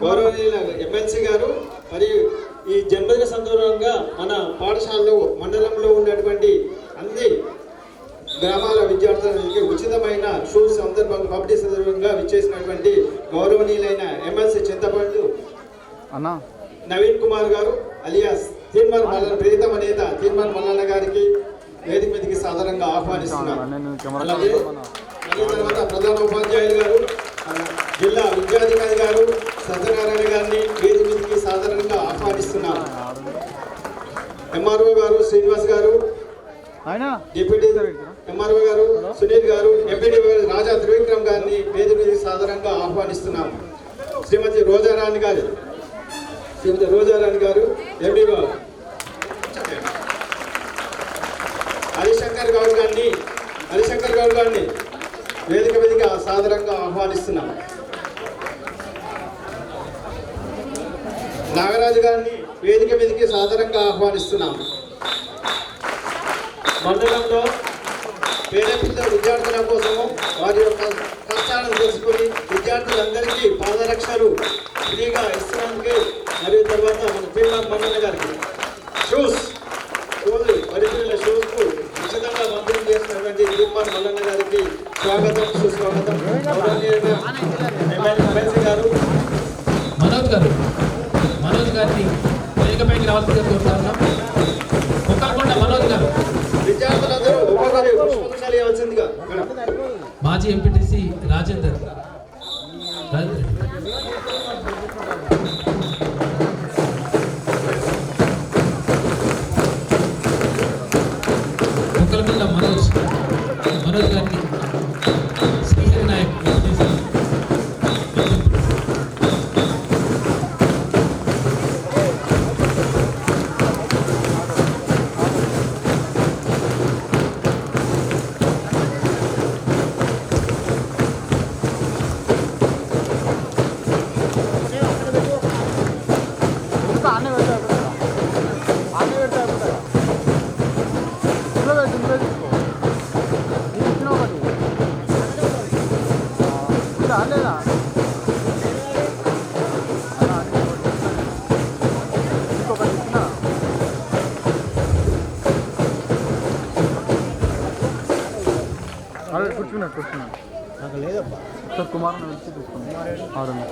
గౌరవనీయుల MLC గారు మరియు ఈ జన్మదిన సందర్భంగా మన పాఠశాలలో మండలంలో ఉన్నటువంటి అన్ని గ్రామాల విద్యార్థులకి ఉచితమైన షూస్ సందర్భంగా పంపిణీ సందర్భంగా విచ్చేసినటువంటి గౌరవనీయులైన ఎమ్మెల్సీ చింతపండు నవీన్ కుమార్ గారు అలియాస్ తీర్మాన్ మల్లన్న ప్రియతమ నేత తీర్మాన్ మల్లన్న గారికి వేదిక మీదకి సాధారణంగా ఆహ్వానిస్తున్నారు. అలాగే తర్వాత ప్రధాన ఉపాధ్యాయులు గారు జిల్లా విద్యాధికారి గారు సత్యనారాయణ గారిని వేదిక మీదకి సాధారణంగా ఆహ్వానిస్తున్నారు. ఎంఆర్ఓ గారు శ్రీనివాస్ గారు, డిప్యూటీ ఎంఆర్ఓ గారు సునీల్ గారు, ఎంపీడీ రాజా త్రివిక్రమ్ గారిని వేదిక మీదకి సాధారణంగా ఆహ్వానిస్తున్నాం. శ్రీమతి రోజారాణి గారు ఎంపీఓ హరిశంకర్ గౌడ్ గారిని వేదిక మీదకి సాధారణంగా ఆహ్వానిస్తున్నాం. నాగరాజు గారిని వేదిక మీదకి సాధారణంగా ఆహ్వానిస్తున్నాం. మండలంలో పేద విద్యార్థుల కోసము వారి యొక్క కష్టాలను తెలుసుకొని విద్యార్థులందరికీ పాదరక్షలు ఫ్రీగా ఇస్తున్నందుకు మరియు తర్వాత మన తీర్మాన్ మల్లన్న గారికి షూస్ పరిపిల్ల షూస్కు ఉచితంగా పంపిణీ చేసినటువంటి తీర్మాన్ మల్లన్న గారికి స్వాగతం సుస్వాగతం. ఎమ్మెల్సీ గారు మనోజ్ గారిని వేదికపైకి రావాల్సిందిగా కోరుతున్నాం. ఒక్కకుండా మనోజ్ గారు విద్యార్థులందరూ ఒక్కొక్కరి పుష్పగుచ్చాలు ఇవ్వాల్సిందిగా. మాజీ ఎంపీటీసీ రాజేందర్ ఒక్కల మనోజ్ గారిని శ్రీహరి నాయక్ కూర్చున్నాను నాకు లేదబ్బా సార్ కుమార్ వచ్చి తీసుకున్నాను.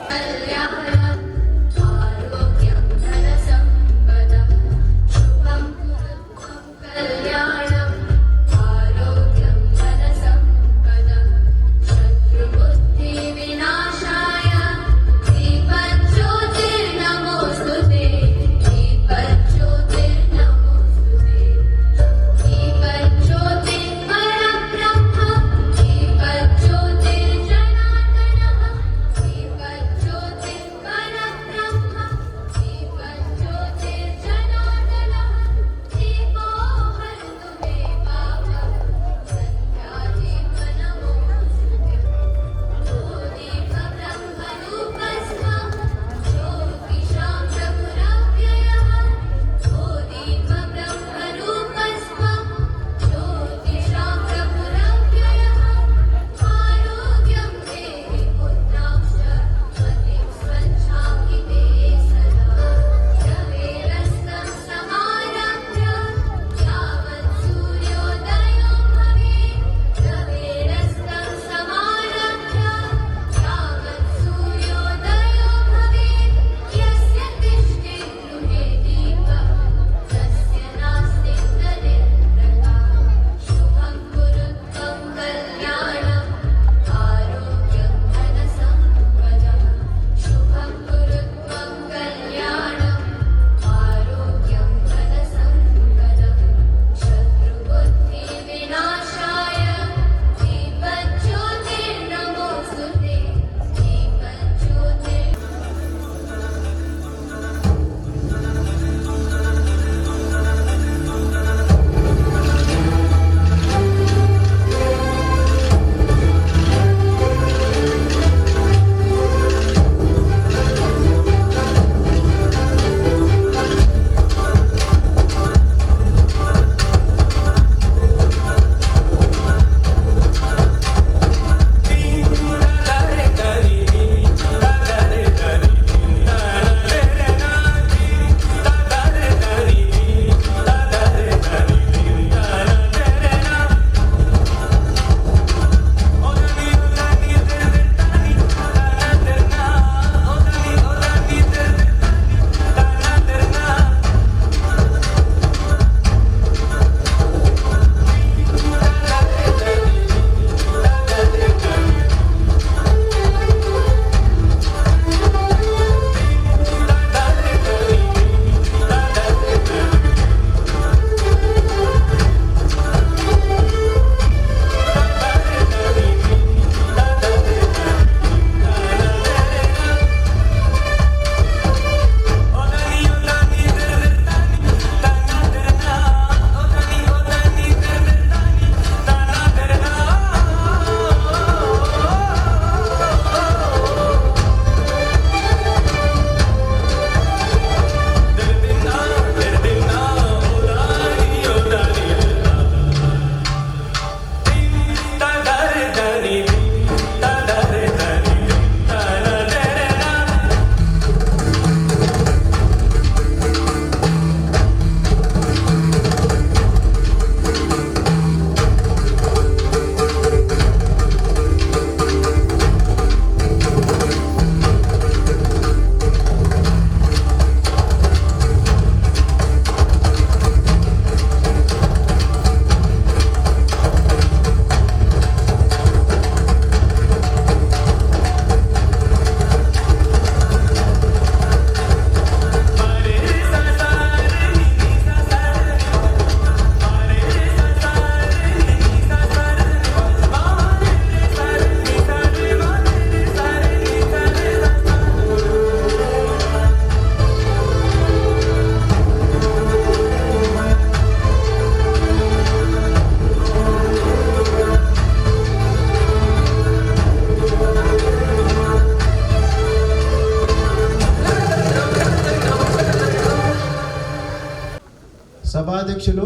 సభాధ్యక్షులు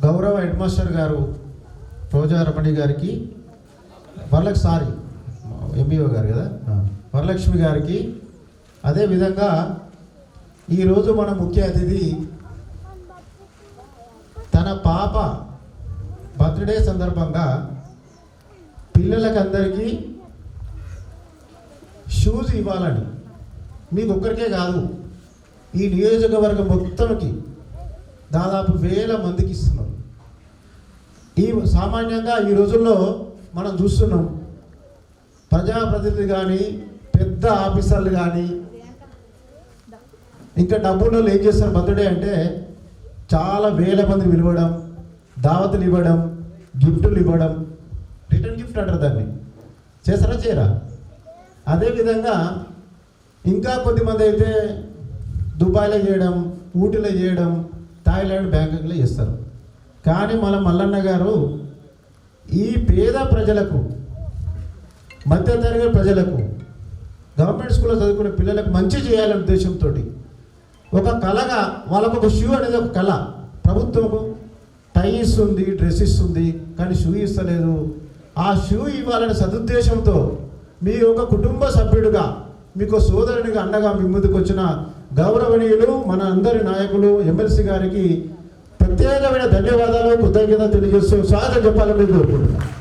గౌరవ హెడ్ మాస్టర్ గారు రోజా రమణి గారికి, ఎంబీఓ గారు కదా, వరలక్ష్మి గారికి, అదేవిధంగా ఈరోజు మన ముఖ్య అతిథి తన పాప బర్త్డే సందర్భంగా పిల్లలకందరికీ షూస్ ఇవ్వాలని, మీకు ఒక్కరికే కాదు ఈ నియోజకవర్గం మొత్తంకి దాదాపు 1000 మందికి ఇస్తున్నాం. సామాన్యంగా ఈ రోజుల్లో మనం చూస్తున్నాం, ప్రజాప్రతినిధులు కానీ పెద్ద ఆఫీసర్లు కానీ ఇంకా డబ్బుల్లో ఏం చేస్తారు, బర్త్డే అంటే చాలా 1000 మంది పిలవడం, దావతులు ఇవ్వడం, గిఫ్టులు ఇవ్వడం, రిటర్న్ గిఫ్ట్ అంటారు దాన్ని. చేస్తారా చేయరా? అదేవిధంగా ఇంకా కొద్దిమంది అయితే దుబాయ్లో చేయడం, ఊటీలో చేయడం, థాయిలాండ్, బ్యాంకాక్లో చేస్తారు. కానీ మన మల్లన్న గారు ఈ పేద ప్రజలకు, మధ్యతరగతి ప్రజలకు, గవర్నమెంట్ స్కూల్లో చదువుకునే పిల్లలకు మంచి చేయాలనే ఉద్దేశంతో ఒక కళగా వాళ్ళకు ఒక షూ అనేది ఒక కళ. ప్రభుత్వం టై ఇస్తుంది, డ్రెస్ ఇస్తుంది, కానీ షూ ఇస్తలేదు. ఆ షూ ఇవ్వాలనే సదుద్దేశంతో మీ ఒక కుటుంబ సభ్యుడిగా, మీకు సోదరునిగా, అండగా మీ ముందుకు వచ్చిన గౌరవనీయులు మన అందరి నాయకులు ఎమ్మెల్సీ గారికి ప్రత్యేకమైన ధన్యవాదాలు, కృతజ్ఞత తెలియజేస్తూ స్వాగతం చెప్పాలని మీరు కోరుకుంటున్నాను.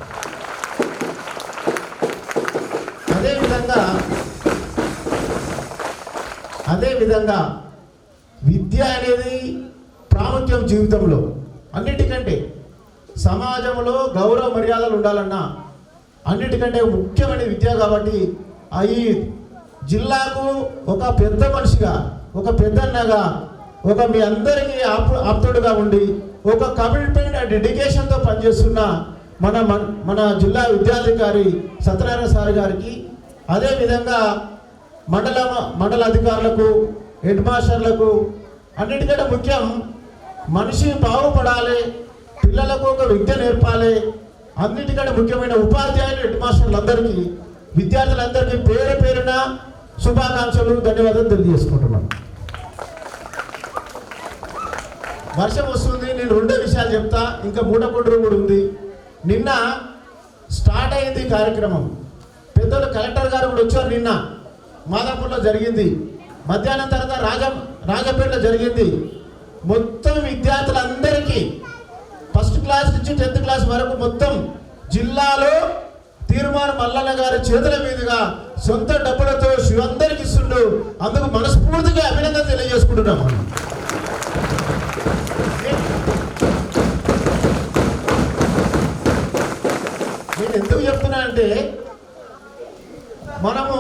అదేవిధంగా విద్య అనేది ప్రాముఖ్యం జీవితంలో. అన్నిటికంటే సమాజంలో గౌరవ మర్యాదలు ఉండాలన్నా అన్నిటికంటే ముఖ్యమైన విద్య. కాబట్టి ఈ జిల్లాకు ఒక పెద్ద మనిషిగా, ఒక పెద్దన్నగా, ఒక మీ అందరికీ ఆప్తుడుగా ఉండి ఒక కమిట్మెంట్ అండ్ డెడికేషన్తో పనిచేస్తున్న మన జిల్లా విద్యాధికారి సత్యనారాయణ సార్ గారికి, అదేవిధంగా మండల అధికారులకు, హెడ్ మాస్టర్లకు, అన్నిటికంటే ముఖ్యం మనిషి బాగుపడాలి, పిల్లలకు ఒక విద్య నేర్పాలి, అన్నిటికంటే ముఖ్యమైన ఉపాధ్యాయులు, హెడ్ మాస్టర్లందరికీ, విద్యార్థులందరికీ పేరు పేరున శుభాకాంక్షలు, ధన్యవాదాలు తెలియజేసుకుంటున్నాను. వర్షం వస్తుంది, నేను 2 విషయాలు చెప్తా, ఇంకా 3 కూడా ఉంది. నిన్న స్టార్ట్ అయింది కార్యక్రమం, పెద్దలు కలెక్టర్ గారు కూడా వచ్చారు. నిన్న మాదాపూర్లో జరిగింది, మధ్యాహ్నం తర్వాత రాజపేటలో జరిగింది. మొత్తం విద్యార్థులందరికీ ఫస్ట్ క్లాస్ నుంచి 10th క్లాస్ వరకు మొత్తం జిల్లాలో తీర్మానం మల్లన్న గారి చేతుల మీదుగా సొంత డబ్బులతో అందరికి ఇస్తుండు. అందుకు మనస్ఫూర్తిగా అభినందన తెలియజేసుకుంటున్నాము. నేను ఎందుకు చెప్తున్నా అంటే, మనము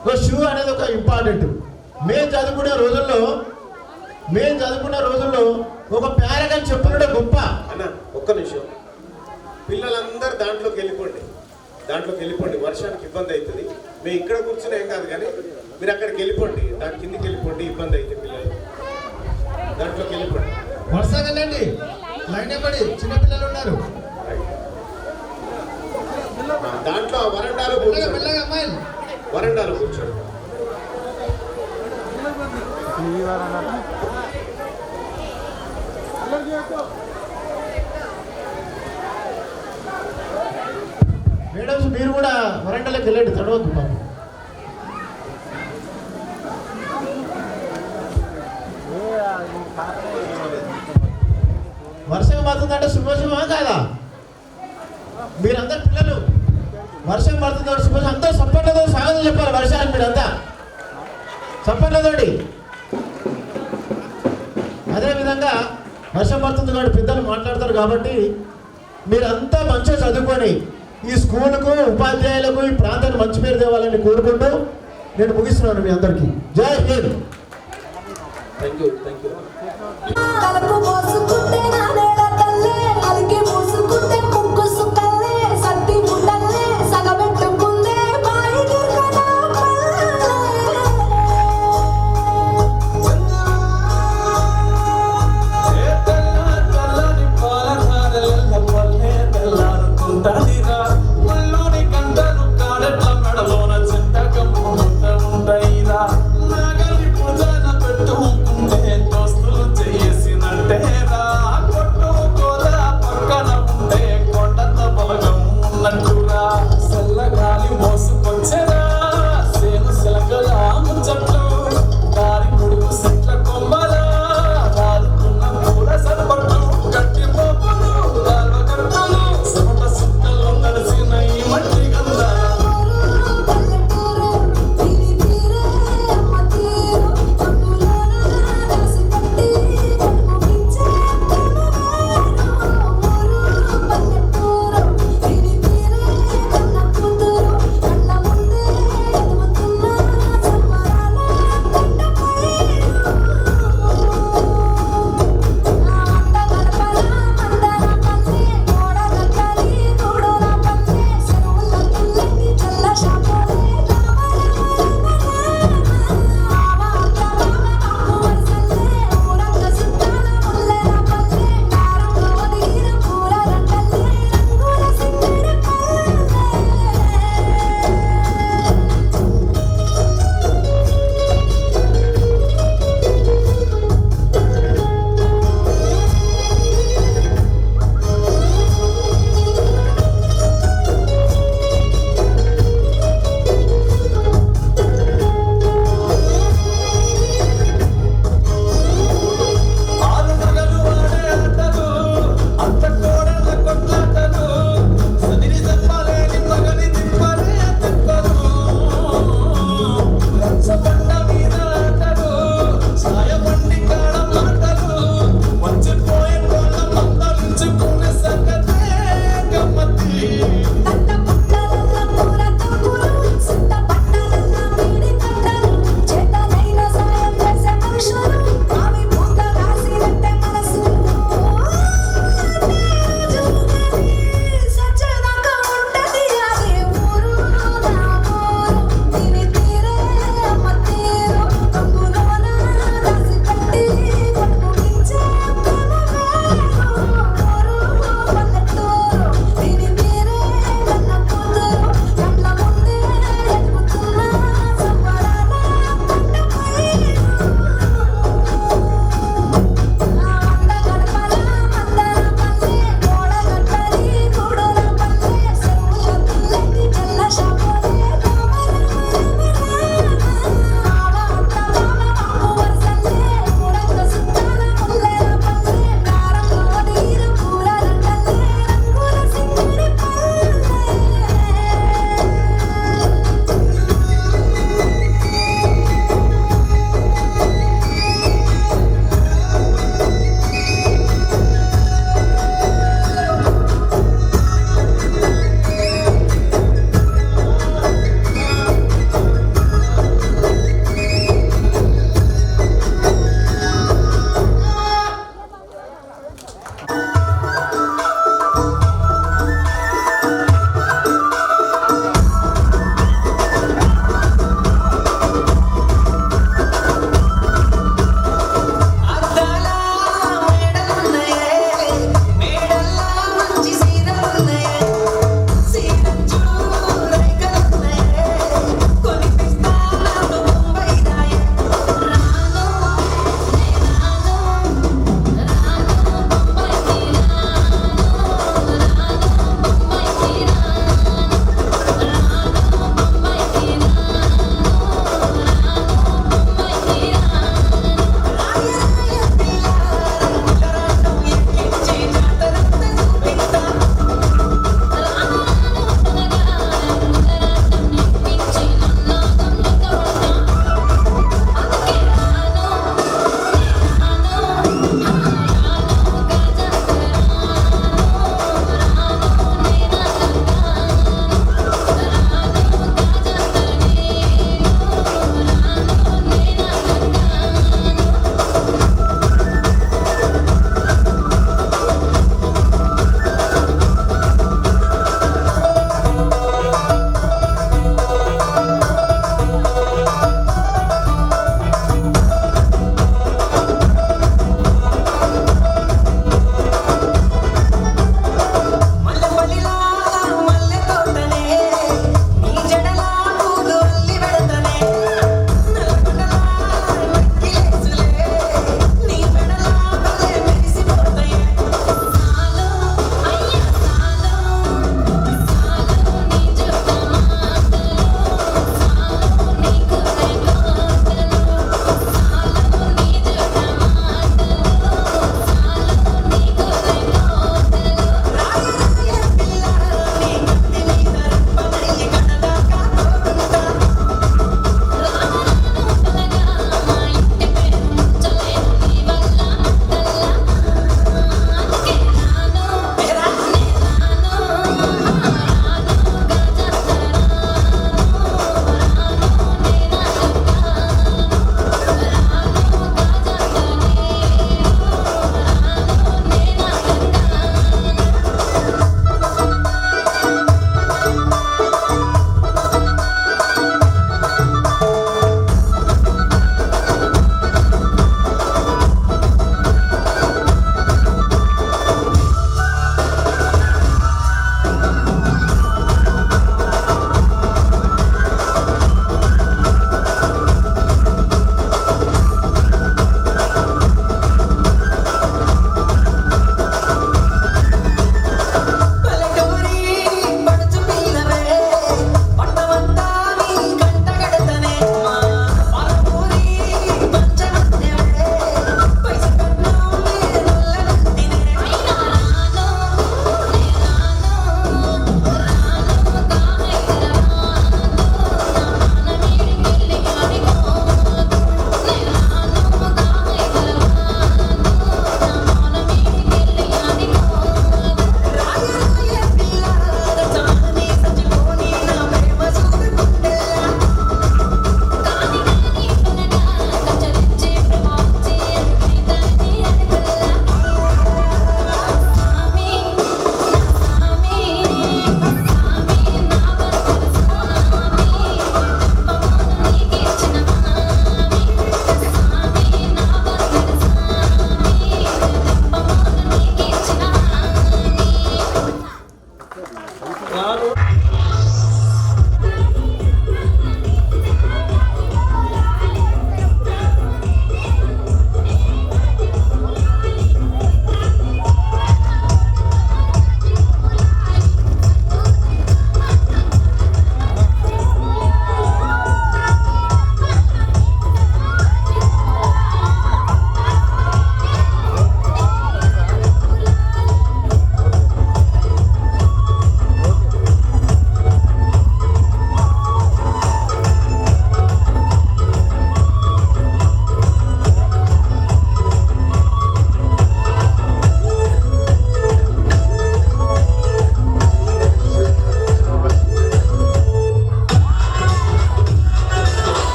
ఒక షూ అనేది ఒక ఇంపార్టెంట్. మేము చదువుకునే రోజుల్లో ఒక ప్యారగాన్ చెప్పుకుంటే గొప్ప అన్న. ఒక్క నిమిషం, పిల్లలందరూ దాంట్లోకి వెళ్ళిపోండి. వర్షానికి ఇబ్బంది అవుతుంది. మేము ఇక్కడ కూర్చుని ఏం కాదు, కానీ మీరు అక్కడికి వెళ్ళిపోండి, దాని కిందికి వెళ్ళిపోండి, ఇబ్బంది అవుతుంది. పిల్లలు దాంట్లోకి వెళ్ళిపోండి. వర్షాలండి లైన్ పడి చిన్నపిల్లలు ఉన్నారు. దాంట్లో వరండాలో కూర్చోండి. మేడమ్స్ మీరు కూడా వరండాలోకి వెళ్ళండి, తడవద్దు పాపం. వర్షం పడుతుందంటే శుభశుభమా కాదా? మీరందరు పిల్లలు వర్షం పడుతుందంటే శుభ, అందరూ సప్పట్లతో స్వాగతం చెప్పాలి వర్షానికి. మీరంతా సప్పట్లతోటి. అదేవిధంగా వర్షం పడుతుంది కాబట్టి పెద్దలు మాట్లాడతారు కాబట్టి మీరంతా మంచిగా చదువుకొని ఈ స్కూల్కు, ఉపాధ్యాయులకు, ఈ ప్రాంతాన్ని మంచి పేరు తేవాలని కోరుకుంటూ నేను ముగిస్తున్నాను మీ అందరికీ. జై హింద్. Thank you. దోస్తులు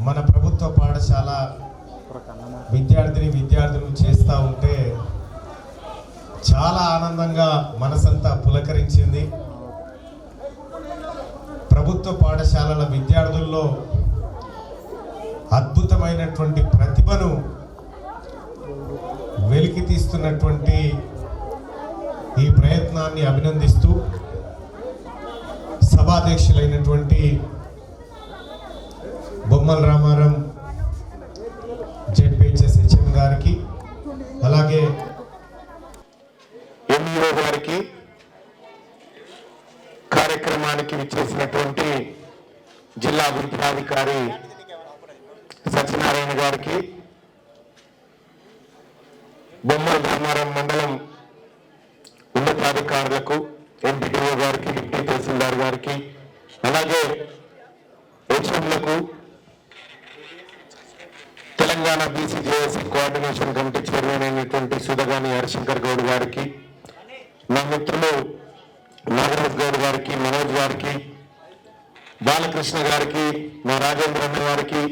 మన ప్రభుత్వ పాఠశాల విద్యార్థులు చేస్తూ ఉంటే చాలా ఆనందంగా మనసంతా పులకరించింది. ప్రభుత్వ పాఠశాలల విద్యార్థుల్లో అద్భుతమైనటువంటి ప్రతిభను వెలికి తీస్తున్నటువంటి ఈ ప్రయత్నాన్ని అభినందిస్తూ సభాధ్యక్షులైనటువంటి బొమ్మల రామారం జెడ్పీహెచ్ఎస్హెచ్ఎం గారికి, అలాగే ఎంఈఓ గారికి, కార్యక్రమానికి విచ్చేసినటువంటి జిల్లా అభివృద్ధికారి సత్యనారాయణ గారికి, బొమ్మల రామారం మండలం ఉన్నతాధికారులకు, ఎంపీడీఓ గారికి, డిప్యూటీ తహసీల్దార్ గారికి, అలాగే హెచ్ఎంలకు, Telangana BCJAC coordination committee chairman అయినటువంటి సుధగాని హరిశంకర్ గౌడ్ గారికి, నా మిత్రులు నాగరాజ్ గౌడ్ గారికి, మనోజ్ గారికి, బాలకృష్ణ గారికి, మా రాజేంద్ర అన్న గారికి,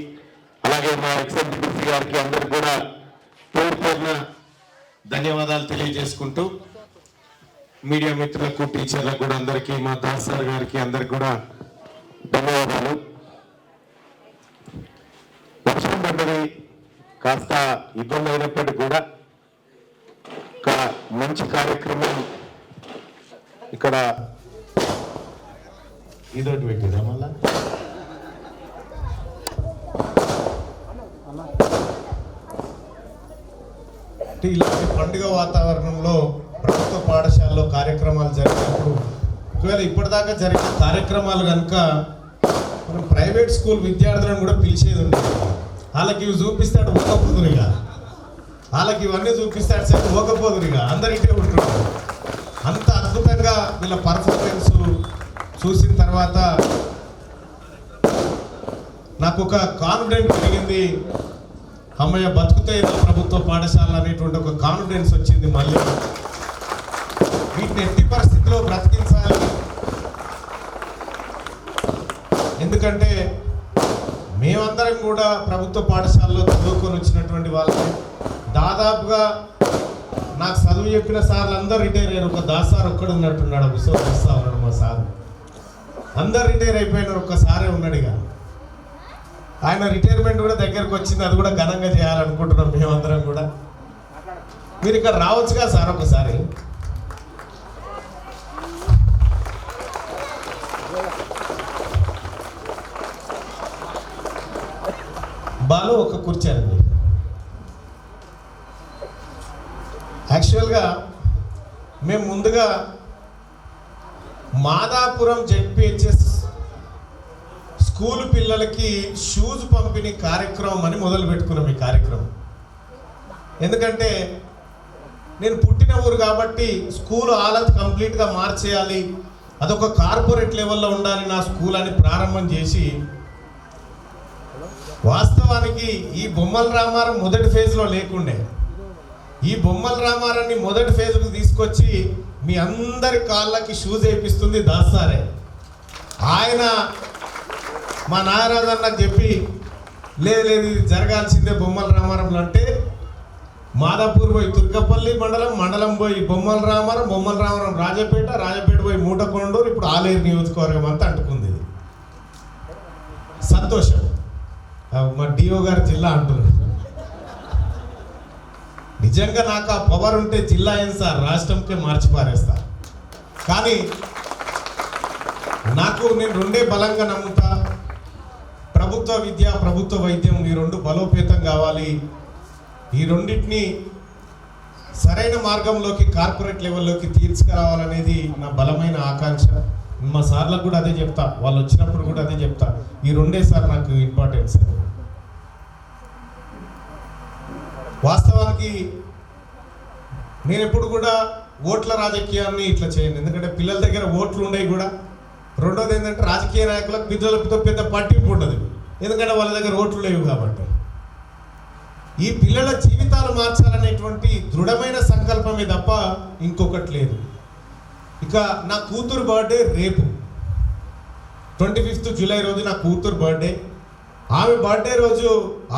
అలాగే మా ఎక్స్ఎంపీసీ గారికి అందరికి కూడా పేరున ధన్యవాదాలు తెలియజేసుకుంటూ, మీడియా మిత్రులకు, టీచర్లకు కూడా అందరికీ, మా దాస్ సార్ గారికి అందరికి కూడా ధన్యవాదాలు. వర్షం పడ్డది, కాస్త ఇబ్బంది అయినప్పటికీ కూడా ఒక మంచి కార్యక్రమం ఇక్కడ ఇదొకటి పెట్టిదా మళ్ళా ఇలాంటి పండుగ వాతావరణంలో ప్రభుత్వ పాఠశాలలో కార్యక్రమాలు జరిగినప్పుడు, ఒకవేళ ఇప్పటిదాకా జరిగిన కార్యక్రమాలు కనుక మనం ప్రైవేట్ స్కూల్ విద్యార్థులను కూడా పిలిచేది ఉండేది. వాళ్ళకి ఇవి చూపిస్తాడు ఊకపోదురుగా, వాళ్ళకి ఇవన్నీ చూపిస్తాడు సరే ఊకపోదురుగా, అందరికీ ఉంటున్నారు. అంత అద్భుతంగా వీళ్ళ పర్ఫార్మెన్స్ చూసిన తర్వాత నాకు ఒక కాన్ఫిడెంట్ కలిగింది. అమ్మయ్య బతుకుతే ప్రభుత్వ పాఠశాల అనేటువంటి ఒక కాన్ఫిడెన్స్ వచ్చింది. మళ్ళీ వీటిని ఎట్టి పరిస్థితిలో బ్రతికించాలి. ఎందుకంటే మేమందరం కూడా ప్రభుత్వ పాఠశాలలో చదువుకొని వచ్చినటువంటి వాళ్ళని, దాదాపుగా నాకు చదువు చెప్పిన సార్లు అందరు రిటైర్ అయ్యారు. ఒక దాస్ సార్ ఒక్కడు ఉన్నట్టున్నాడు, విశ్వస్తా ఉన్నాడు మా సార్. అందరు రిటైర్ అయిపోయినారు, ఒక్కసారే ఉన్నాడు. ఇక ఆయన రిటైర్మెంట్ కూడా దగ్గరకు వచ్చింది, అది కూడా ఘనంగా చేయాలనుకుంటున్నాం మేమందరం కూడా. మీరు ఇక్కడ రావచ్చుగా సార్ ఒకసారి. బాలు ఒక కూర్చారండి. యాక్చువల్గా మేము ముందుగా మాదాపురం జెడ్పీహెచ్ఎస్ స్కూల్ పిల్లలకి షూస్ పంపిణీ కార్యక్రమం అని మొదలు పెట్టుకున్నాం ఈ కార్యక్రమం. ఎందుకంటే నేను పుట్టిన ఊరు కాబట్టి స్కూల్ హాలత్ కంప్లీట్గా మార్చేయాలి, అదొక కార్పొరేట్ లెవెల్లో ఉండాలి నా స్కూల్ అని ప్రారంభం చేసి, వాస్తవానికి ఈ బొమ్మల రామారం మొదటి ఫేజ్లో లేకుండే, ఈ బొమ్మల రామారాన్ని మొదటి ఫేజ్కు తీసుకొచ్చి మీ అందరి కాళ్ళకి షూస్ వేయిస్తుంది దాస్తారే. ఆయన మా నాగరాజు అన్నకు చెప్పి లేదు ఇది జరగాల్సిందే బొమ్మల రామారంలో అంటే, మాదాపూర్ పోయి తుర్కపల్లి మండలం పోయి బొమ్మల రామారం రాజపేట పోయి మూటకొండూరు, ఇప్పుడు ఆలేరు నియోజకవర్గం అంతా అంటుకుంది. సంతోషం. మా డిఓ గారు జిల్లా అంటున్నారు. నిజంగా నాకు ఆ పవర్ ఉంటే జిల్లా ఏం సార్, రాష్ట్రంకే మార్చి పారేస్తా. కానీ నేను రెండే బలంగా నమ్ముతా, ప్రభుత్వ విద్య, ప్రభుత్వ వైద్యం, ఈ రెండు బలోపేతం కావాలి. ఈ రెండింటిని సరైన మార్గంలోకి, కార్పొరేట్ లెవెల్లోకి తీసుకురావాలనేది నా బలమైన ఆకాంక్ష. మా సార్లకు కూడా అదే చెప్తా, వాళ్ళు వచ్చినప్పుడు కూడా అదే చెప్తా, ఈ రెండే సార్ నాకు ఇంపార్టెన్స్. వాస్తవానికి నేను ఎప్పుడు కూడా ఓట్ల రాజకీయాన్ని ఇట్లా చేయను, ఎందుకంటే పిల్లల దగ్గర ఓట్లు ఉండేవి కూడా. రెండోది ఏంటంటే రాజకీయ నాయకులకు పిల్లలతో పెద్ద పట్టింపు ఉండదు, ఎందుకంటే వాళ్ళ దగ్గర ఓట్లు లేవు కాబట్టి. ఈ పిల్లల జీవితాలు మార్చాలనేటువంటి దృఢమైన సంకల్పమే తప్ప ఇంకొకటి లేదు. ఇక నా కూతురు బర్త్డే రేపు 25 జూలై రోజు నా కూతురు బర్త్డే. ఆమె బర్త్డే రోజు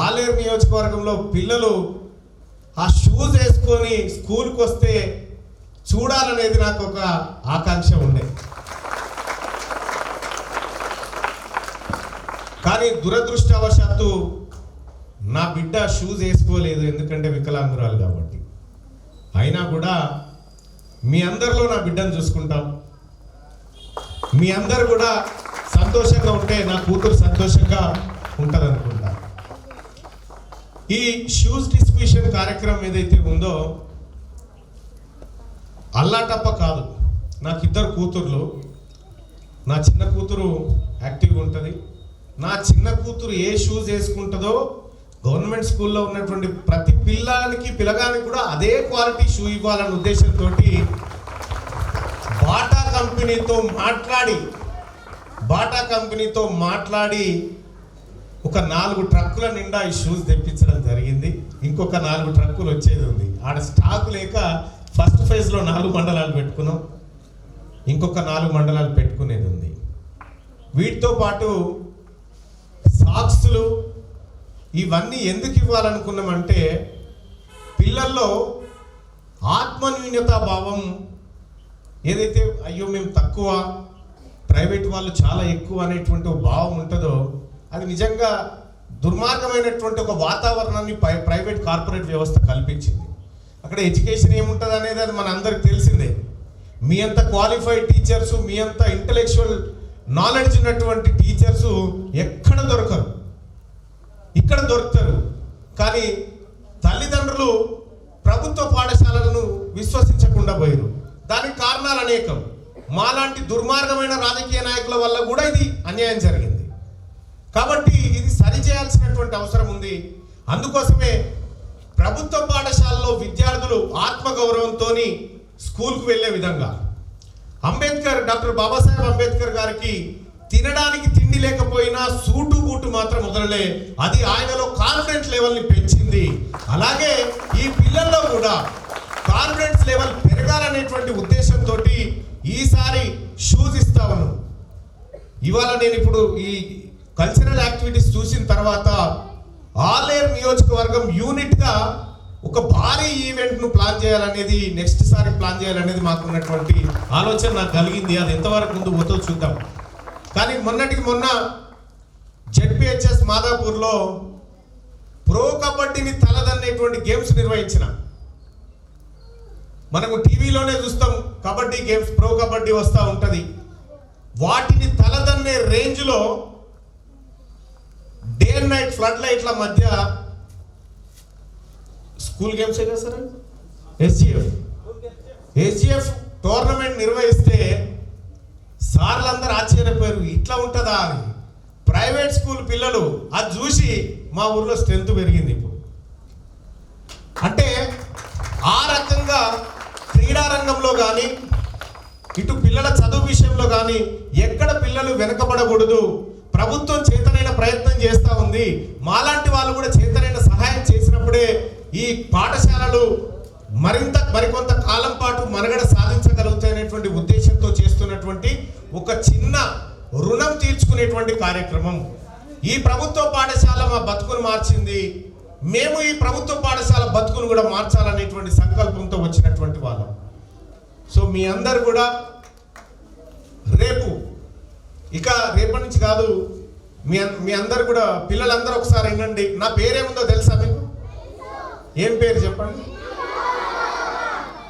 ఆలేరు నియోజకవర్గంలో పిల్లలు ఆ షూస్ వేసుకొని స్కూల్కి వస్తే చూడాలనేది నాకు ఒక ఆకాంక్ష ఉండే. కానీ దురదృష్టవశాత్తు నా బిడ్డ షూస్ వేసుకోలేదు, ఎందుకంటే వికలాంగురాలు కాబట్టి. అయినా కూడా మీ అందరిలో నా బిడ్డను చూసుకుంటాం. మీ అందరు కూడా సంతోషంగా ఉంటే నా కూతురు సంతోషంగా ఉంటుంది అనుకుంటా. ఈ షూస్ డిస్ట్రిబ్యూషన్ కార్యక్రమం ఏదైతే ఉందో అల్లాటప్ప కాదు. నాకు 2 కూతుర్లు. నా చిన్న కూతురు యాక్టివ్గా ఉంటుంది. నా చిన్న కూతురు ఏ షూస్ వేసుకుంటుందో గవర్నమెంట్ స్కూల్లో ఉన్నటువంటి ప్రతి పిల్లగానికి కూడా అదే క్వాలిటీ షూ ఇవ్వాలనే ఉద్దేశంతో బాటా కంపెనీతో మాట్లాడి ఒక 4 ట్రక్కుల నిండా ఈ షూస్ తెప్పించడం జరిగింది. ఇంకొక 4 ట్రక్కులు వచ్చేది ఉంది. ఆడ స్టాక్ లేక ఫస్ట్ ఫేజ్లో 4 మండలాలు పెట్టుకున్నాం, ఇంకొక 4 మండలాలు పెట్టుకునేది ఉంది. వీటితో పాటు సాక్స్లు ఇవన్నీ ఎందుకు ఇవ్వాలనుకున్నామంటే పిల్లల్లో ఆత్మన్యూన్యతా భావం ఏదైతే అయ్యో మేము తక్కువ, ప్రైవేట్ వాళ్ళు చాలా ఎక్కువ అనేటువంటి ఒక భావం ఉంటుందో అది నిజంగా దుర్మార్గమైనటువంటి ఒక వాతావరణాన్ని ప్రైవేట్ కార్పొరేట్ వ్యవస్థ కల్పించింది. అక్కడ ఎడ్యుకేషన్ ఏముంటుంది అనేది అది మన అందరికి తెలిసిందే. మీ అంత క్వాలిఫైడ్ టీచర్సు, మీ అంత ఇంటలెక్చువల్ నాలెడ్జ్ ఉన్నటువంటి టీచర్సు ఎక్కడ దొరకరు, ఇక్కడ దొరుకుతారు. కానీ తల్లిదండ్రులు ప్రభుత్వ పాఠశాలలను విశ్వసించకుండా పోయారు. దానికి కారణాలు అనేకం. మాలాంటి దుర్మార్గమైన రాజకీయ నాయకుల వల్ల కూడా ఇది అన్యాయం జరిగింది. కాబట్టి ఇది సరిచేయాల్సినటువంటి అవసరం ఉంది. అందుకోసమే ప్రభుత్వ పాఠశాలలో విద్యార్థులు ఆత్మగౌరవంతో స్కూల్కు వెళ్ళే విధంగా డాక్టర్ బాబాసాహెబ్ అంబేద్కర్ గారికి తినడానికి తిండి లేకపోయినా సూటు బూటు మాత్రం వదలలే. అది ఆయనలో కాన్ఫిడెన్స్ లెవెల్ని పెంచింది. అలాగే ఈ పిల్లల్లో కూడా కాన్ఫిడెన్స్ లెవెల్ పెరగాలనేటువంటి ఉద్దేశంతో ఈసారి షూస్ ఇస్తా ఉన్నాను. ఇవాళ నేను ఇప్పుడు ఈ కల్చరల్ యాక్టివిటీస్ చూసిన తర్వాత ఆలేరు నియోజకవర్గం యూనిట్గా ఒక భారీ ఈవెంట్ను ప్లాన్ చేయాలనేది, నెక్స్ట్ సారి ప్లాన్ చేయాలనేది మాకున్నటువంటి ఆలోచన నాకు కలిగింది. అది ఎంతవరకు ముందు పోతో చూద్దాం. కానీ మొన్నటికి మొన్న జెడ్పిహెచ్ఎస్ మాదాపూర్లో ప్రో కబడ్డీని తలదన్నేటువంటి గేమ్స్ నిర్వహించిన. మనము టీవీలోనే చూస్తాం కబడ్డీ గేమ్స్, ప్రో కబడ్డీ వస్తూ ఉంటుంది. వాటిని తలదన్నే రేంజ్లో డే అండ్ నైట్ ఫ్లడ్ లైట్ల మధ్య స్కూల్ గేమ్స్ కదా సార్, ఎస్జిఎఫ్ టోర్నమెంట్ నిర్వహిస్తే సార్లందరూ ఆశ్చర్యపోయారు, ఇట్లా ఉంటుందా అని. ప్రైవేట్ స్కూల్ పిల్లలు అది చూసి మా ఊర్లో స్ట్రెంత్ పెరిగింది. ఇప్పుడు అంటే ఆ రకంగా క్రీడారంగంలో కానీ ఇటు పిల్లల చదువు విషయంలో కానీ ఎక్కడ పిల్లలు వెనకబడకూడదు. ప్రభుత్వం చేతనైన ప్రయత్నం చేస్తూ ఉంది. మాలాంటి వాళ్ళు కూడా చేతనైన సహాయం చేసినప్పుడే ఈ పాఠశాలలు మరికొంత కాలం పాటు మనుగడ సాధించగలుగుతాయనేటువంటి ఉద్దేశంతో చేస్తున్నటువంటి ఒక చిన్న రుణం తీర్చుకునేటువంటి కార్యక్రమం. ఈ ప్రభుత్వ పాఠశాల మా బతుకును మార్చింది, మేము ఈ ప్రభుత్వ పాఠశాల బతుకును కూడా మార్చాలనేటువంటి సంకల్పంతో వచ్చినటువంటి వాళ్ళం. సో మీ అందరు కూడా రేపటి నుంచి కాదు, మీ అందరు కూడా పిల్లలందరూ ఒకసారి వినండి. నా పేరేముందో తెలుసా మీకు? ఏం పేరు చెప్పండి.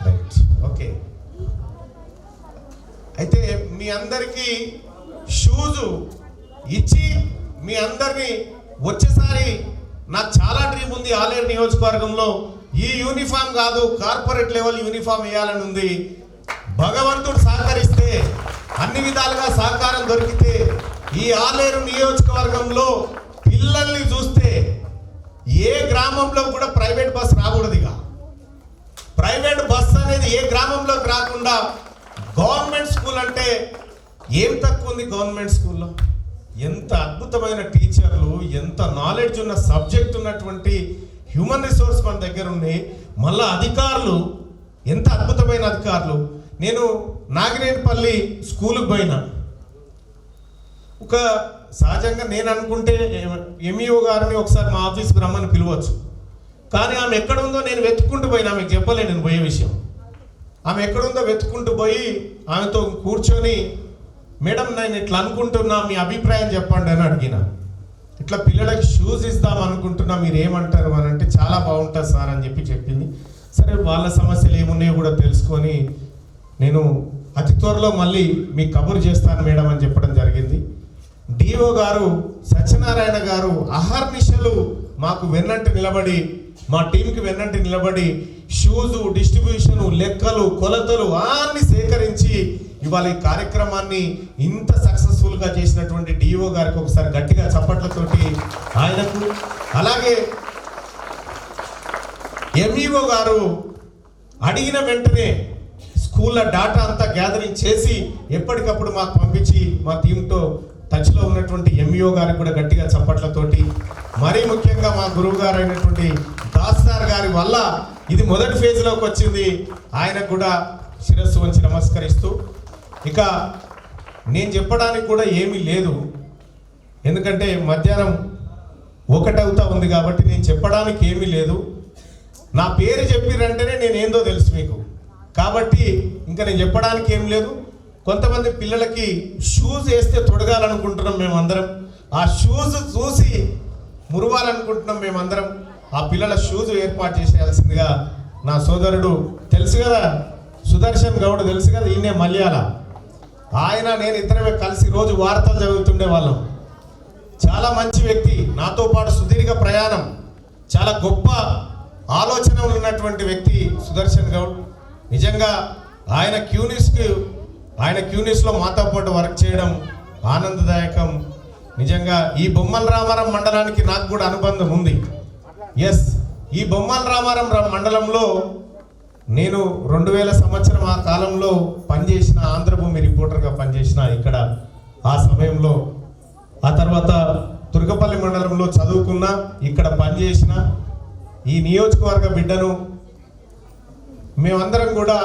Right, okay. అయితే మీ అందరికీ షూజు ఇచ్చి మీ అందరినీ వచ్చేసారి నాకు చాలా డ్రీమ్ ఉంది. ఆలేరు నియోజకవర్గంలో ఈ యూనిఫామ్ కాదు, కార్పొరేట్ లెవెల్ యూనిఫామ్ వేయాలని ఉంది. భగవంతుడు సహకరిస్తే, అన్ని విధాలుగా సహకారం దొరికితే ఈ ఆలేరు నియోజకవర్గంలో పిల్లల్ని చూస్తే ఏ గ్రామంలో కూడా ప్రైవేట్ బస్ రాకూడదు. ఇక ప్రైవేట్ బస్ అనేది ఏ గ్రామంలోకి రాకుండా గవర్నమెంట్ స్కూల్ అంటే ఏం తక్కువ ఉంది? గవర్నమెంట్ స్కూల్లో ఎంత అద్భుతమైన టీచర్లు, ఎంత నాలెడ్జ్ ఉన్న సబ్జెక్ట్ ఉన్నటువంటి హ్యూమన్ రిసోర్స్ మన దగ్గర ఉన్నాయి. మళ్ళా అధికారులు ఎంత అద్భుతమైన అధికారులు. నేను నాగినేనిపల్లి స్కూల్కి పోయినా, ఒక సహజంగా నేను అనుకుంటే ఎంఈఓ గారిని ఒకసారి మా ఆఫీస్కి రమ్మని పిలవచ్చు. కానీ ఆమె ఎక్కడుందో నేను వెతుక్కుంటూ పోయినా, ఆమెకు చెప్పలే నేను పోయే విషయం. ఆమె ఎక్కడుందో వెతుక్కుంటూ పోయి ఆమెతో కూర్చొని, మేడం నేను ఇట్లా అనుకుంటున్నా, మీ అభిప్రాయం చెప్పండి అని అడిగిన. ఇట్లా పిల్లలకి షూస్ ఇద్దాం అనుకుంటున్నా, మీరు ఏమంటారు అని అంటే, చాలా బాగుంటుంది సార్ అని చెప్పింది. సరే వాళ్ళ సమస్యలు ఏమున్నాయో కూడా తెలుసుకొని నేను అతి త్వరలో మళ్ళీ మీకు కబురు చేస్తాను మేడం అని చెప్పడం జరిగింది. డిఓ గారు సత్యనారాయణ గారు అహర్నిశలు మాకు వెన్నంటి నిలబడి, మా టీంకి వెన్నంటి నిలబడి షూజు డిస్ట్రిబ్యూషను, లెక్కలు, కొలతలు అన్ని సేకరించి ఇవాళ ఈ కార్యక్రమాన్ని ఇంత సక్సెస్ఫుల్గా చేసినటువంటి డిఓ గారికి ఒకసారి గట్టిగా చప్పట్లతోటి ఆయనకు, అలాగే ఎంఈఓ గారు అడిగిన వెంటనే స్కూళ్ళ డాటా అంతా గ్యాదరింగ్ చేసి ఎప్పటికప్పుడు మాకు పంపించి మా టీంతో టచ్లో ఉన్నటువంటి ఎంఈఓ గారికి కూడా గట్టిగా చప్పట్లతోటి, మరీ ముఖ్యంగా మా గురువు గారు అయినటువంటి దాస్ సార్ గారి వల్ల ఇది మొదటి ఫేజ్లోకి వచ్చింది. ఆయనకు కూడా శిరస్సు వంచి నమస్కరిస్తూ, ఇక నేను చెప్పడానికి కూడా ఏమీ లేదు, ఎందుకంటే మధ్యాహ్నం 1 అవుతా ఉంది కాబట్టి నేను చెప్పడానికి ఏమీ లేదు. నా పేరు చెప్పిరంటేనే నేను ఏందో తెలుసు మీకు, కాబట్టి ఇంకా నేను చెప్పడానికి ఏం లేదు. కొంతమంది పిల్లలకి షూస్ వేస్తే తొడగాలనుకుంటున్నాం మేమందరం, ఆ షూస్ చూసి మురవాలనుకుంటున్నాం మేమందరం. ఆ పిల్లల షూస్ ఏర్పాటు చేసేయాల్సిందిగా నా సోదరుడు, తెలుసు కదా సుదర్శన్ గౌడ్, తెలుసు కదా, ఈయనే మల్యాల, ఆయన నేను ఇద్దరమే కలిసి రోజు వార్తలు చదువుతుండే వాళ్ళం. చాలా మంచి వ్యక్తి, నాతో పాటు సుదీర్ఘ ప్రయాణం, చాలా గొప్ప ఆలోచనలు ఉన్నటువంటి వ్యక్తి సుదర్శన్ గౌడ్. నిజంగా ఆయన క్యూనిస్లో మాతో పాటు వర్క్ చేయడం ఆనందదాయకం. నిజంగా ఈ బొమ్మల రామారం మండలానికి నాకు కూడా అనుబంధం ఉంది. ఎస్, ఈ బొమ్మల రామారం మండలంలో నేను 2000 సంవత్సరం ఆ కాలంలో పనిచేసిన, ఆంధ్రభూమి రిపోర్టర్గా పనిచేసిన ఇక్కడ ఆ సమయంలో. ఆ తర్వాత తుర్కపల్లి మండలంలో చదువుకున్నా, ఇక్కడ పనిచేసిన ఈ నియోజకవర్గ బిడ్డను. మేమందరం కూడా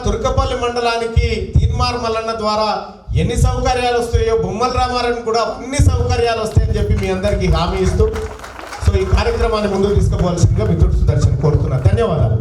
తుర్కపల్లి మండలానికి తీన్మార్ మల్లన్న ద్వారా ఎన్ని సౌకర్యాలు వస్తాయో బొమ్మల రామారానికి కూడా అన్ని సౌకర్యాలు వస్తాయని చెప్పి మీ అందరికీ హామీ ఇస్తూ, సో ఈ కార్యక్రమాన్ని ముందుకు తీసుకుపోవాల్సిందిగా మిత్రుడు సుదర్శన్ కోరుతున్నా. ధన్యవాదాలు.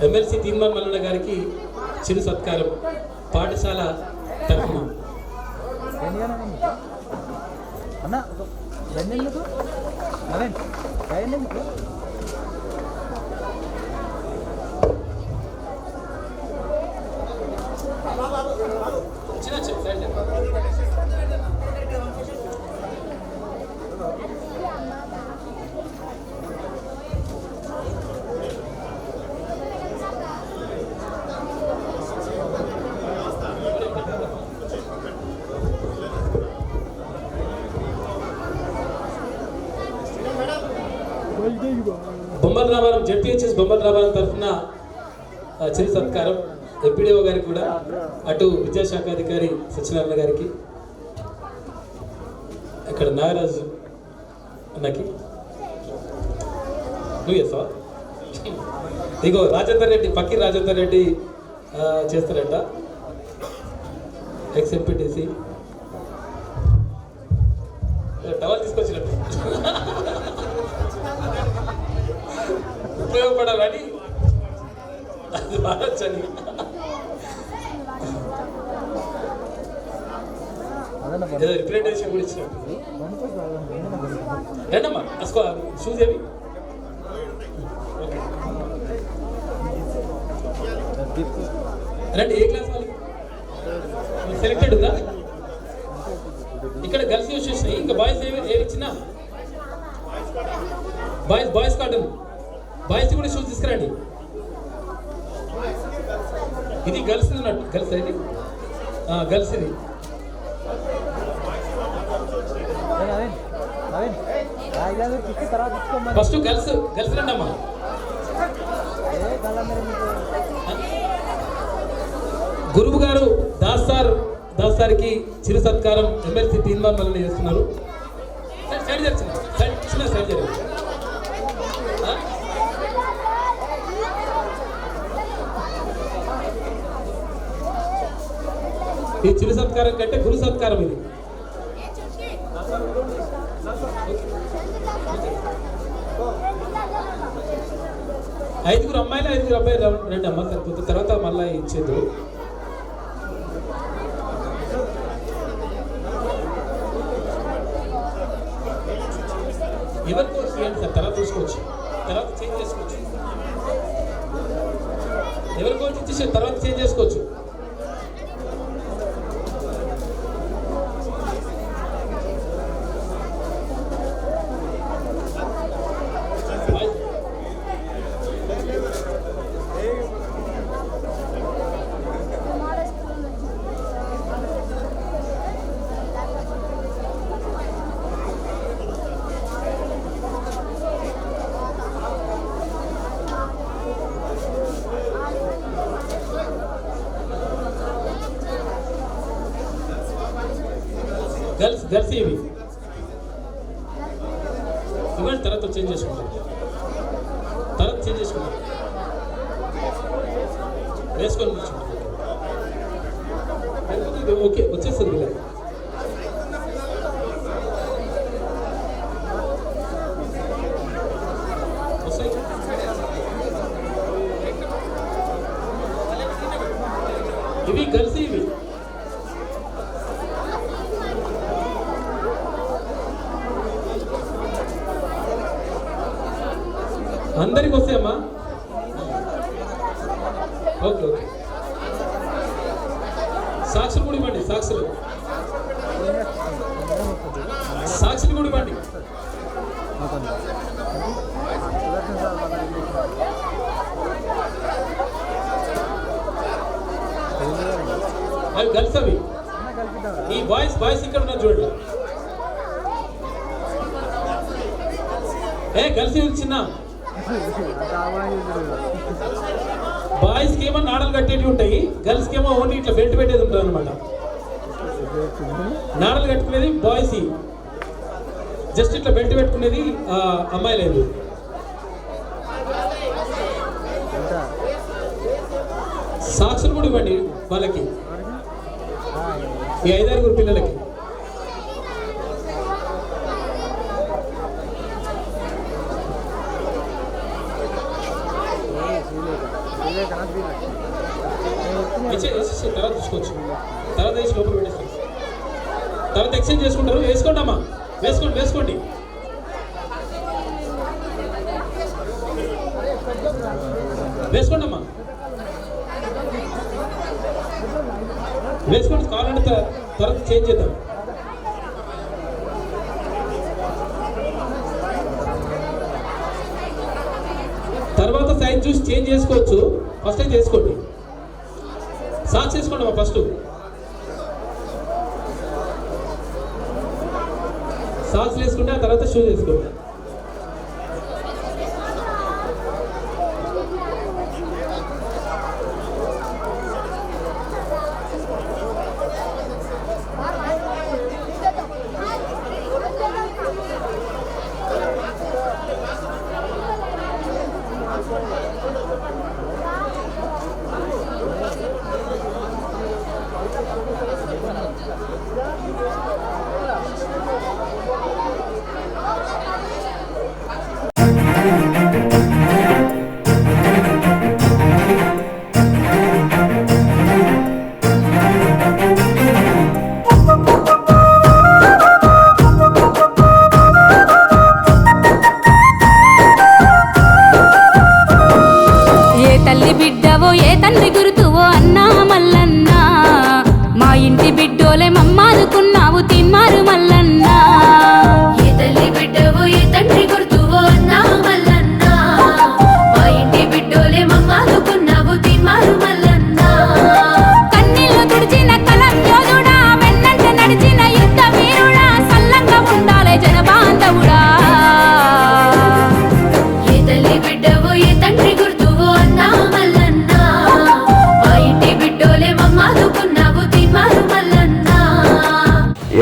ఎమ్మెల్సీ తీర్మాన్ మల్లన్న గారికి చిరు సత్కారం పాఠశాల తరఫున. అన్న ఎందుకు అదే ఎందుకు చిన్న సైడ్ బొమ్మల రామారం జెడ్పీహెచ్ఎస్ బొమ్మల రామారం తరఫున చిరు సత్కారం ఎంపీడీఓ గారికి కూడా, అటు విద్యాశాఖ అధికారి సత్యనారాయణ గారికి, ఇక్కడ నాగరాజు అన్నకి. నువ్వు చేస్తావా? ఇగో రాజేందర్ రెడ్డి, పక్కి రాజేందర్ రెడ్డి చేస్తారంట, ఎక్స్ ఎంపీటీసీ. టవల్ తీసుకొచ్చినట్టు ఉపయోగపడాలని అది వాడచ్చని. ఏదో రిప్రజెంటేషన్ కూడా ఇచ్చినట్టు. రండమ్మా అసుకో షూస్ ఏవి. రండి. ఏ క్లాస్ వాళ్ళు సెలెక్టెడ్ ఉందా? ఇక్కడ గర్ల్స్ యూస్ చేసినాయి, ఇంకా బాయ్స్ ఏవి ఇచ్చినా? బాయ్స్ కాటన్, బాయ్స్ కూడా షూస్ తీసుకురండి. ఇది గర్ల్స్ ఉన్నట్టు, గర్ల్స్ ఇది గర్ల్స్ ఇది. ఫస్ట్ గర్ల్స్ రండి అమ్మా. గురువు గారు దాస్ సార్కి చిరు సత్కారం ఎమ్మెల్సీ తీర్మాన్ వల్ల చేస్తున్నారు. సైడ్ చిన్న సైడ్ జరిగింది. ఈ చిరు సత్కారం కంటే గురు సత్కారం ఇది. ఐదుగురు అమ్మాయిలు 5 అబ్బాయిలు రండి అమ్మ, సరిపోతుంది. తర్వాత మళ్ళీ ఇచ్చేది. ఎవరి కోర్స్ చేయండి సార్, తర్వాత చూసుకోవచ్చు, తర్వాత చేంజ్ చేసుకోవచ్చు. ఎవరి కోర్స్ ఇచ్చేసి తర్వాత చేంజ్ చేసుకోవచ్చు. గర్ల్స్ ఇవి ఇవ్వండి, తర్వాత చేంజ్ చేసుకుంటాం. వేసుకొని ఓకే వచ్చేస్తుంది. ఇవి గర్ల్స్ ఇవి. అందరికి వస్తాయమ్మా. ఓకే సాక్షులు కూడా ఇవ్వండి. సాక్షులు కూడా ఇవ్వండి. అవి గర్ల్స్ అవి. ఈ బాయ్స్ ఇక్కడ ఉన్నారు చూడండి. గర్ల్స్ చిన్న బాయ్స్కి ఏమో నాడలు కట్టేటివి ఉంటాయి, గర్ల్స్కి ఏమో ఓన్లీ ఇట్లా బెల్ట్ పెట్టేది ఉంటుంది అనమాట. నాడలు కట్టుకునేది బాయ్స్, జస్ట్ ఇట్లా బెల్ట్ పెట్టుకునేది అమ్మాయిలేదు. సాక్షులు కూడా ఇవ్వండి వాళ్ళకి, ఈ 5-6 పిల్లలకి. తర్వాత తీసుకోవచ్చు, తర్వాత వేసి లోపల పెట్టేస్తారు, తర్వాత ఎక్స్చేంజ్ చేసుకుంటారు. వేసుకోండి అమ్మా, వేసుకోండి వేసుకోండి. వేసుకోండి అమ్మా, వేసుకోండి. కావాలంటే తర్వాత చేంజ్ చేద్దాం. తర్వాత సైజ్ చూసి చేంజ్ చేసుకోవచ్చు. ఫస్ట్ అయితే వేసుకోండి, సాక్స్ వేసుకోండి అమ్మా. ఫస్ట్ సాక్స్ వేసుకుంటే ఆ తర్వాత షూస్ వేసుకోండి.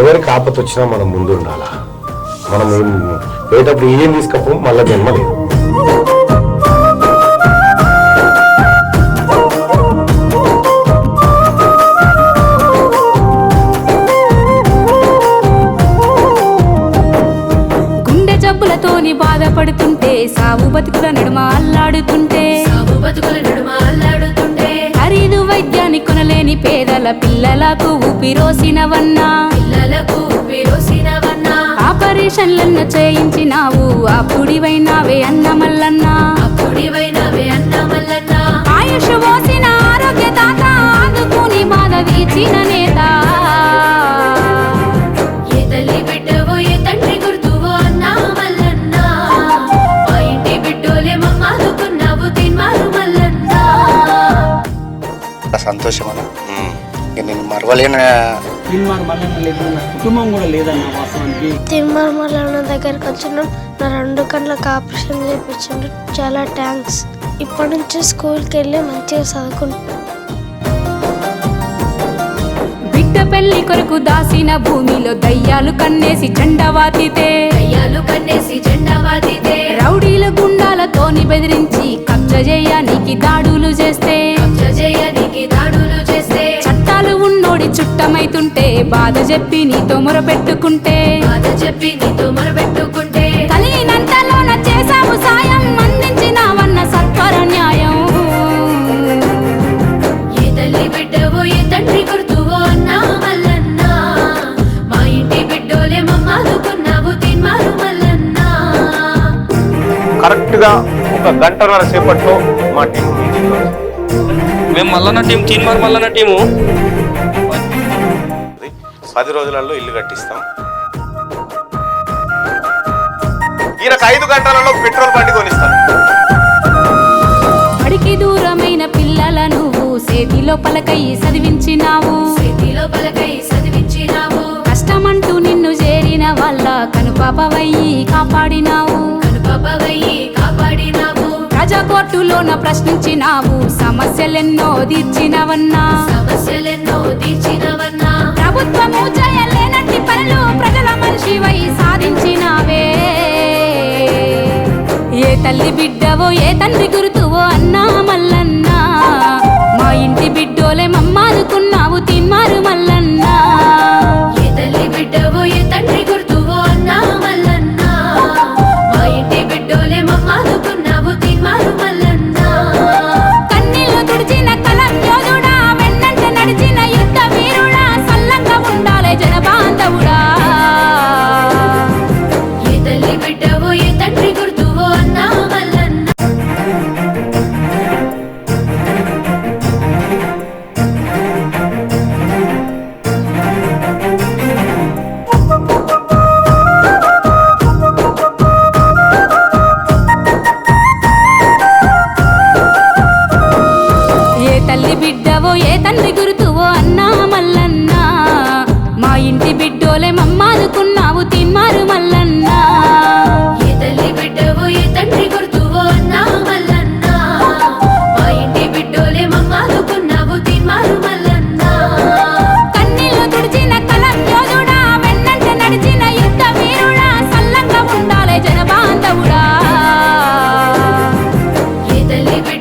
ఎవరికి ఆపత వచ్చినా మనం ముందు ఉండాలా. మనం పోయేటప్పుడు ఏం తీసుకపో మళ్ళీ జన్మ లేదు. గుండె జబ్బులతోని బాధపడుతుంటే, సాగు బతుకుల నడుమ అల్లాడుతుంటే, ఖరీదు వైద్యాన్ని కొనలేని పేదల పిల్లలకు ఊపిరోసినవన్నా, ఆపరేషన్లన్న చేయించినావు, అప్పుడివైనావే అన్న మల్లన్న, ఆయుష్ పోసిన ఆరోగ్య దాత, ఆదుకుని బాధ తీర్చిన నేత. ఏ తల్లి బిడ్డవో ఏ తండ్రి గుర్తువో అన్నా మల్లన్న, మా ఇంటి బిడ్డోలే మమ్మాదుకున్నావు తిన్మారు మల్లన్న. సంతోషం అన్న, నేను మరవలేన. తిన్మార్ మల్లన్న లేదు, కుటుంబం కూడా లేదన్న. వాస్తవానికి తిన్మార్ మల్లన్న దగ్గరికి వచ్చినాం, నా 2 కళ్ళకి ఆపరేషన్ చేయించండు, చాలా థ్యాంక్స్. ఇప్పటి నుంచి స్కూల్కి వెళ్ళి మంచిగా చదువుకుంటాం. బిడ్డ పెళ్లి కొరకు దాసిన భూమిలో దయ్యాలు కన్నేసి జెండవాతితే, రౌడీల గుండాలతోని బెదిరించి కబ్జా చేయనీకి దాడులు చేస్తే, చట్టాలు ఉన్నోడి చుట్టమైతుంటే బాధ చెప్పి నీతో మొరపెట్టుకుంటే, కలిగినంతలోన చేసావు సాయం, అందించినావన్న సత్వర న్యాయం. ఏ తల్లి బిడ్డవో ఏ తండ్రి గుర్తువో అన్నా మల్లన్న, మా ఇంటి బిడ్డోలే మమ్మాదుకున్నావు తిన్మారు మల్లన్న. కరెక్ట్గా 1 గంటన్నర సేపట్లో మా టీం మేము మల్లన్న టీం, తీన్మార్ మల్లన్న టీము 10 రోజులలో ఇల్లు కట్టిస్తాం. ఈయనకు 5 గంటలలో పెట్రోల్ బండి కొనిస్తాను. బడికి దూరమైన పిల్లల నువ్వు సేతిలో పలకై చదివించినావు, కష్టమంటూ నిన్ను చేరిన వాళ్ళ కనుపాపవయ్యి కాపాడినావు, ప్రజా కోర్టులోన ప్రశ్నించినావు, సమస్యలెన్నో తీర్చినవన్నా, ప్రభుత్వము చేయలేనట్టి పనులు ప్రజల మనిషివై సాధించినావే. ఏ తల్లి బిడ్డవో ఏ తండ్రి గుర్తువో అన్నా మల్లన్న, మా ఇంటి బిడ్డోలే మమ్మాదుకున్నావు తిన్మారు మల్లన్న. ఏ తల్లి బిడ్డవో ఏ తండ్రి గుర్తువో అన్నా మల్లన్న, మా ఇంటి బిడ్డోలే మమ్మాదుకున్నావు తిన్మారు మల్లన్న. కన్నీళ్ళ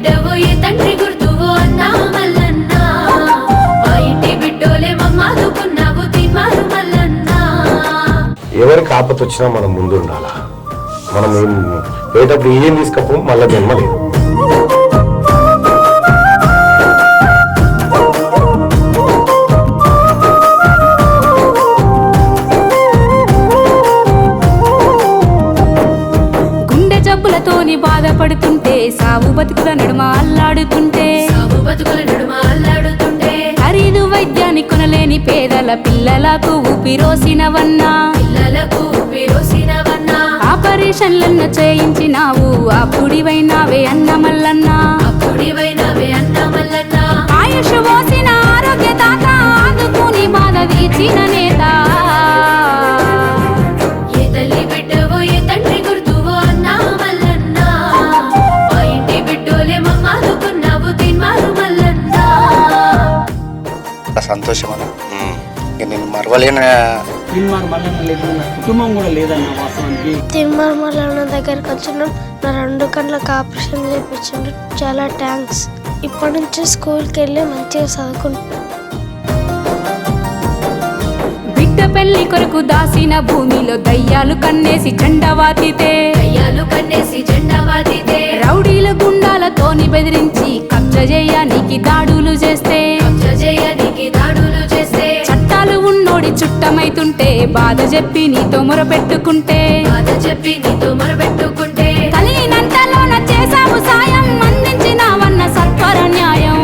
బిడ్డవో ఏ తండ్రి గుర్తువో అన్నా మల్లన్న మా ఇంటి బిడ్డోలే మమ్మాదుకున్నావు తిన్మారు మల్లన్న. ఎవరికి ఆపత వచ్చినా మనం ముందు ఉండాలా. మనం పోయేటప్పుడు ఏం తీసుకపో మళ్ళీ జన్మ లేదు. జబ్బులతోని బాధపడుతుంటే సాగు బతుకుల నడుమ అల్లాడుతుంటే ఖరీదు వైద్యాన్ని కొనలేని పేదల పిల్లలకు ఊపిరోసినవన్నా ఆపరేషన్లన్న చేయించినావు అప్పుడివైనావే అన్న మల్లన్న ఆయుష్ పోసిన ఆరోగ్య దాత ఆదుకుని బాధ తీర్చిన నేత. ఏ తల్లి బిడ్డవో ఏ తండ్రి గుర్తువో అన్నా మల్లన్న మా ఇంటి బిడ్డోలే మమ్మాదుకున్నావు తిన్మారు మల్లన్న. సంతోషమన్న, నేను మరవలేని తిన్మార్ మల్లన్న లేకుండా కుటుంబం కూడా లేదన్న వాస్తవానికి. తిరుమల మల్లన్న దగ్గరికి వచ్చినాం, నా 2 కళ్ళకి ఆపరేషన్ చేయించండు. చాలా థ్యాంక్స్. ఇప్పటి నుంచి స్కూల్కి వెళ్ళి మంచిగా చదువుకుంటాం. బిడ్డ పెళ్లి కొరకు దాసిన భూమిలో దయ్యాలు కన్నేసి జెండావాతితే రౌడీల గుండాలతోని బెదిరించి కబ్జా చేయనీకి దాడులు చేస్తే చట్టాలు ఉన్నోడి చుట్టమైతుంటే బాధ చెప్పి నీతో మొరపెట్టుకుంటే కలిగినంతలోన చేసావు సాయం అందించినావన్న సత్వర న్యాయం.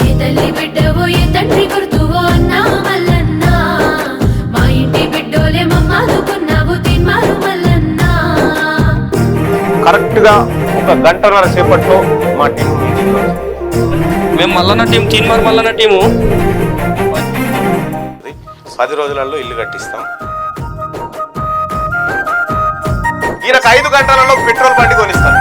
ఏ తల్లి బిడ్డవో ఏ తండ్రి గుర్తువో అన్నా మల్లన్న మా ఇంటి బిడ్డోలే మమ్మాదుకున్నావు తిన్మారు మల్లన్న. కరెక్ట్గా 1 గంటన్నర సేపట్లో మా టీం మేము మల్లన్న టీం తీన్మార్ మల్లన్న టీము 10 రోజులలో ఇల్లు కట్టిస్తాం. ఈయనకు 5 గంటలలో పెట్రోల్ బండి కొనిస్తాం.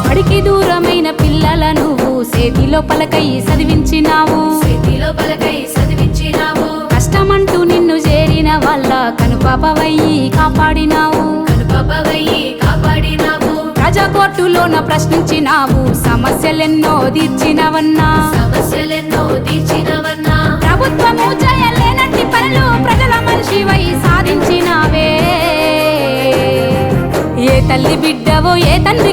బడికి దూరమైన పిల్లల నువ్వు సేతిలో పలకై చదివించినావు కష్టమంటూ నిన్ను చేరిన వాళ్ళ కనుపాపవయ్యి కాపాడినావు ప్రజా కోర్టులోన ప్రశ్నించినావు సమస్యలెన్నో తీర్చినవన్నా ప్రభుత్వము చేయలేనట్టి పనులు ప్రజల మనిషివై సాధించినావే. ఏ తల్లి బిడ్డవో ఏ తండ్రి